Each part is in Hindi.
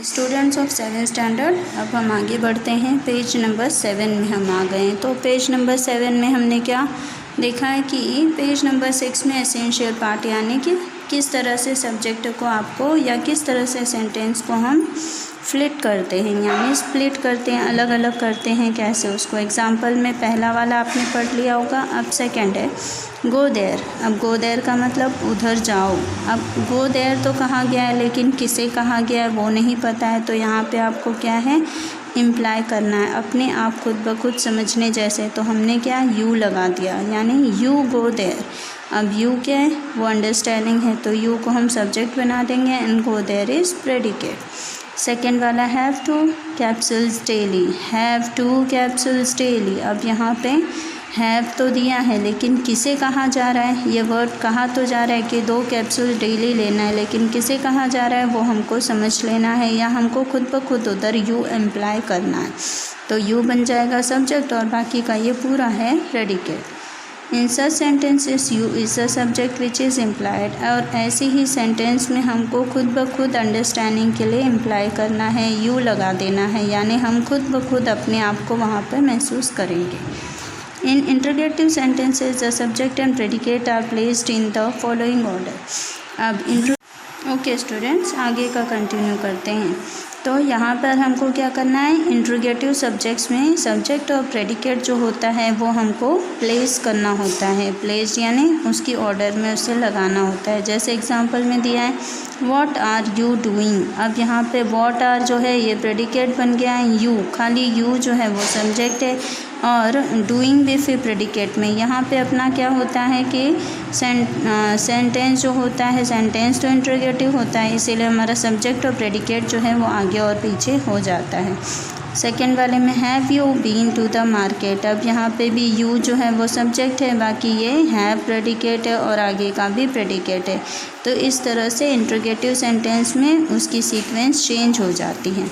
स्टूडेंट्स ऑफ 7th स्टैंडर्ड, अब हम आगे बढ़ते हैं। पेज नंबर 7 में हम आ गए हैं। तो पेज नंबर 7 में हमने क्या देखा है कि पेज नंबर 6 में एसेंशियल पार्ट यानी कि किस तरह से सब्जेक्ट को आपको या किस तरह से सेंटेंस को हम फ्लिट करते हैं यानी स्प्लिट करते हैं, अलग अलग करते हैं, कैसे उसको। एग्जाम्पल में पहला वाला आपने पढ़ लिया होगा। अब सेकंड है गो देयर। अब गो देयर का मतलब उधर जाओ। अब गो देयर तो कहा गया है लेकिन किसे कहा गया है वो नहीं पता है, तो यहाँ पे आपको क्या है इम्प्लाई करना है, अपने आप खुद ब खुद समझने जैसे। तो हमने क्या यू लगा दिया यानी यू गो देयर। अब यू क्या है वो अंडरस्टैंडिंग है, तो यू को हम सब्जेक्ट बना देंगे and go there is predicate. Second वाला have two capsules daily. Have two capsules daily. अब यहाँ पे हैव तो दिया है लेकिन किसे कहा जा रहा है, ये वर्ड कहा तो जा रहा है कि 2 कैप्सूल डेली लेना है, लेकिन किसे कहा जा रहा है वो हमको समझ लेना है या हमको खुद ब खुद उधर यू एम्प्लाई करना है। तो यू बन जाएगा सब्जेक्ट और बाकी का ये पूरा है predicate. In such sentences you is the subject which is implied. और ऐसे ही सेंटेंस में हमको खुद ब खुद अंडरस्टैंडिंग के लिए इम्प्लाई करना है, यू लगा देना है, यानी हम खुद ब खुद अपने आप को वहाँ पर महसूस करेंगे। In interrogative sentences the subject and predicate are placed in the following order. अब ओके स्टूडेंट्स, आगे का कंटिन्यू करते हैं। तो यहाँ पर हमको क्या करना है, इंट्रोगेटिव सब्जेक्ट्स में सब्जेक्ट और प्रेडिकेट जो होता है वो हमको प्लेस करना होता है। प्लेस यानी उसकी ऑर्डर में उसे लगाना होता है। जैसे एग्जांपल में दिया है व्हाट आर यू डूइंग। अब यहाँ पे व्हाट आर जो है ये प्रेडिकेट बन गया है, यू खाली यू जो है वो सब्जेक्ट है और डूइंग भी फिर प्रेडिकेट में। यहाँ पे अपना क्या होता है कि सेंटेंस जो होता है, सेंटेंस तो इंट्रोगेटिव होता है, इसीलिए हमारा सब्जेक्ट और प्रेडिकेट जो है वो आगे और पीछे हो जाता है। सेकेंड वाले में have you been to the market. अब यहाँ पे भी यू जो है वो सब्जेक्ट है, बाकी ये हैव प्रेडिकेट है और आगे का भी प्रेडिकेट है। तो इस तरह से इंट्रोगेटिव सेंटेंस में उसकी सीक्वेंस चेंज हो जाती है।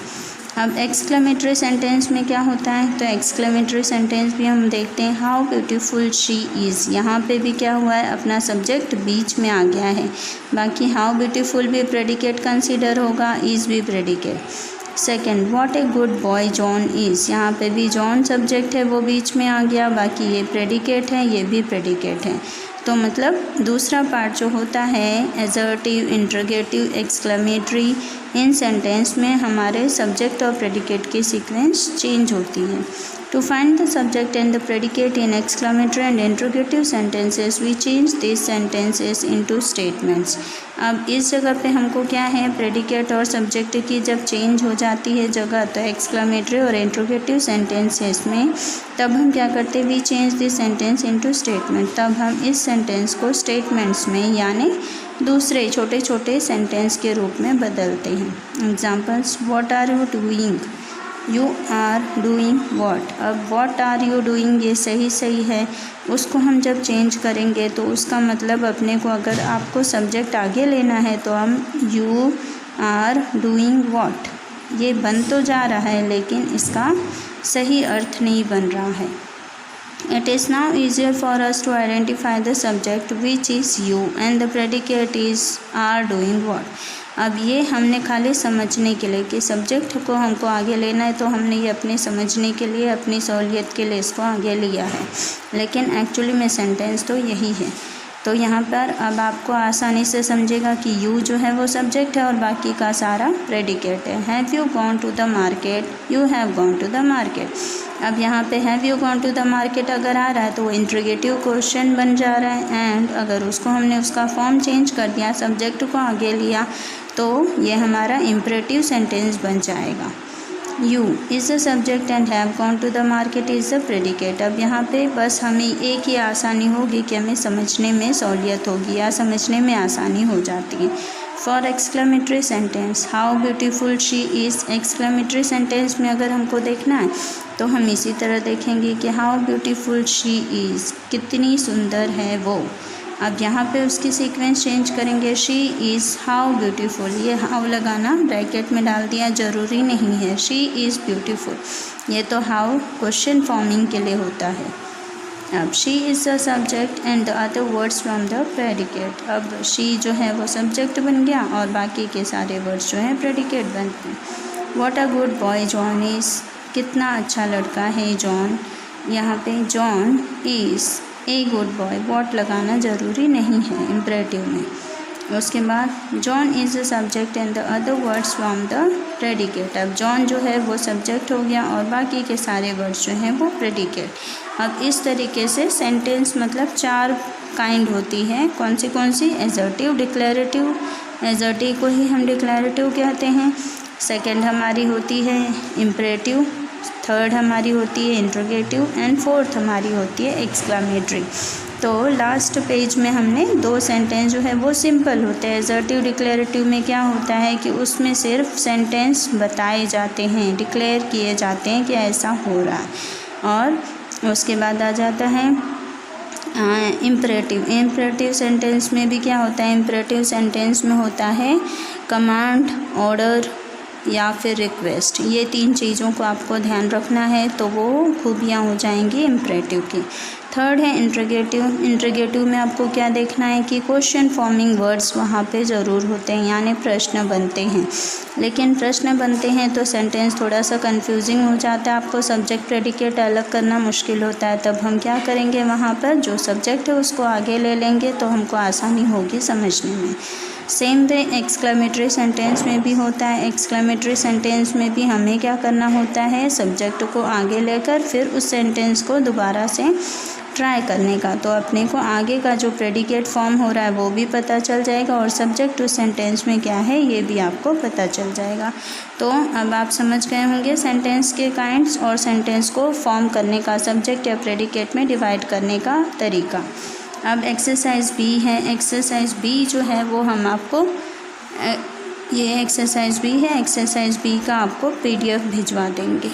अब एक्सक्लेमेटरी सेंटेंस में क्या होता है, तो एक्सक्लेमेटरी सेंटेंस भी हम देखते हैं हाउ ब्यूटीफुल शी इज़। यहाँ पे भी क्या हुआ है, अपना सब्जेक्ट बीच में आ गया है, बाकी हाउ ब्यूटीफुल भी प्रेडिकेट कंसीडर होगा, इज़ भी predicate. Second what a good boy John is. यहाँ पे भी जॉन सब्जेक्ट है वो बीच में आ गया, बाकी ये प्रेडिकेट है, ये भी प्रेडिकेट है। तो मतलब दूसरा पार्ट जो होता है एजर्टिव, इंट्रोगेटिव, एक्सक्लेमेटरी, इन सेंटेंस में हमारे सब्जेक्ट और प्रेडिकेट की सीक्वेंस चेंज होती है। To find the subject and the predicate in exclamatory and interrogative sentences we change this sentences into statements. अब इस जगह पे हमको क्या है, प्रेडिकेट और सब्जेक्ट की जब चेंज हो जाती है जगह, तो एक्सक्लेमेटरी और इंट्रोगेटिव सेंटेंसेस में तब हम क्या करते हैं, we change this sentence into statement. तब हम इस सेंटेंस को स्टेटमेंट्स में यानी दूसरे छोटे छोटे सेंटेंस के रूप में बदलते हैं। Examples what are you doing, you are doing what. अब व्हाट आर यू डूइंग ये सही है, उसको हम जब चेंज करेंगे तो उसका मतलब अपने को अगर आपको सब्जेक्ट आगे लेना है तो हम यू आर डूइंग व्हाट ये बन तो जा रहा है लेकिन इसका सही अर्थ नहीं बन रहा है। It is now easier for us to identify the subject which is you and the predicate is are doing what। अब ये हमने खाली समझने के लिए कि सब्जेक्ट को हमको आगे लेना है तो हमने ये अपने समझने के लिए, अपनी सहूलियत के लिए इसको आगे लिया है, लेकिन एक्चुअली में सेंटेंस तो यही है। तो यहाँ पर अब आपको आसानी से समझेगा कि यू जो है वो सब्जेक्ट है और बाकी का सारा प्रेडिकेट है। Have you gone to the market, you have gone to the market. अब यहाँ पे have you gone to the market अगर आ रहा है तो वो इंट्रोगेटिव क्वेश्चन बन जा रहा है, एंड अगर उसको हमने उसका फॉर्म चेंज कर दिया, सब्जेक्ट को आगे लिया, तो ये हमारा इम्परेटिव सेंटेंस बन जाएगा। You is the subject and have gone to the market is the predicate. अब यहाँ पे बस हमें एक ही आसानी होगी कि हमें समझने में सहूलियत होगी या समझने में आसानी हो जाती है। For exclamatory sentence how beautiful she is. Exclamatory sentence में अगर हमको देखना है तो हम इसी तरह देखेंगे कि हाउ ब्यूटीफुल शी इज़, कितनी सुंदर है वो। अब यहाँ पे उसकी सीक्वेंस चेंज करेंगे, शी इज़ हाउ ब्यूटीफुल, ये हाउ लगाना ब्रैकेट में डाल दिया, ज़रूरी नहीं है, शी इज़ ब्यूटीफुल, ये तो हाउ क्वेश्चन फॉर्मिंग के लिए होता है। अब she is the subject and the other words from the predicate. अब शी जो है वो सब्जेक्ट बन गया और बाकी के सारे वर्ड्स जो हैं प्रेडिकेट बनते हैं। What a good boy John is, कितना अच्छा लड़का है जॉन। यहाँ पे John is a good boy, what लगाना ज़रूरी नहीं है इम्परेटिव में। उसके बाद John is the subject and the other words from the predicate. अब जॉन जो है वो सब्जेक्ट हो गया और बाकी के सारे वर्ड्स जो हैं वो प्रेडिकेट। अब इस तरीके से सेंटेंस मतलब 4 काइंड होती है। कौन सी एजर्टिव, डिक्लेरेटिव, एजर्टिव को ही हम डिक्लेरेटिव कहते हैं। सेकंड हमारी होती है इम्परेटिव, थर्ड हमारी होती है इंट्रोगेटिव एंड फोर्थ हमारी होती है एक्सक्लामेटरी। तो लास्ट पेज में हमने 2 सेंटेंस जो है वो सिंपल होते हैं। एजर्टिव डिक्लेरेटिव में क्या होता है कि उसमें सिर्फ सेंटेंस बताए जाते हैं, डिक्लेयर किए जाते हैं कि ऐसा हो रहा है। और उसके बाद आ जाता है इम्परेटिव। इम्परेटिव सेंटेंस में भी क्या होता है, इम्परेटिव सेंटेंस में होता है कमांड, ऑर्डर या फिर रिक्वेस्ट। ये 3 चीज़ों को आपको ध्यान रखना है तो वो खूबियाँ हो जाएंगी इम्परेटिव की। थर्ड है इंट्रोगेटिव। इंट्रोगेटिव में आपको क्या देखना है कि क्वेश्चन फॉर्मिंग वर्ड्स वहाँ पे ज़रूर होते हैं, यानी प्रश्न बनते हैं। लेकिन प्रश्न बनते हैं तो सेंटेंस थोड़ा सा कंफ्यूजिंग हो जाता है, आपको सब्जेक्ट प्रेडिकेट अलग करना मुश्किल होता है। तब हम क्या करेंगे, वहाँ पर जो सब्जेक्ट है उसको आगे ले लेंगे तो हमको आसानी होगी समझने में। सेम वे एक्सक्लेमेटरी सेंटेंस में भी होता है। एक्सक्लेमेटरी सेंटेंस में भी हमें क्या करना होता है, सब्जेक्ट को आगे लेकर फिर उस सेंटेंस को दोबारा से ट्राई करने का। तो अपने को आगे का जो प्रेडिकेट फॉर्म हो रहा है वो भी पता चल जाएगा और सब्जेक्ट उस सेंटेंस में क्या है ये भी आपको पता चल जाएगा। तो अब आप समझ गए होंगे सेंटेंस के काइंड्स और सेंटेंस को फॉर्म करने का, सब्जेक्ट या प्रेडिकेट में डिवाइड करने का तरीका। अब एक्सरसाइज बी है। एक्सरसाइज बी जो है वो हम आपको ये एक्सरसाइज बी है, एक्सरसाइज बी का आपको PDF भिजवा देंगे।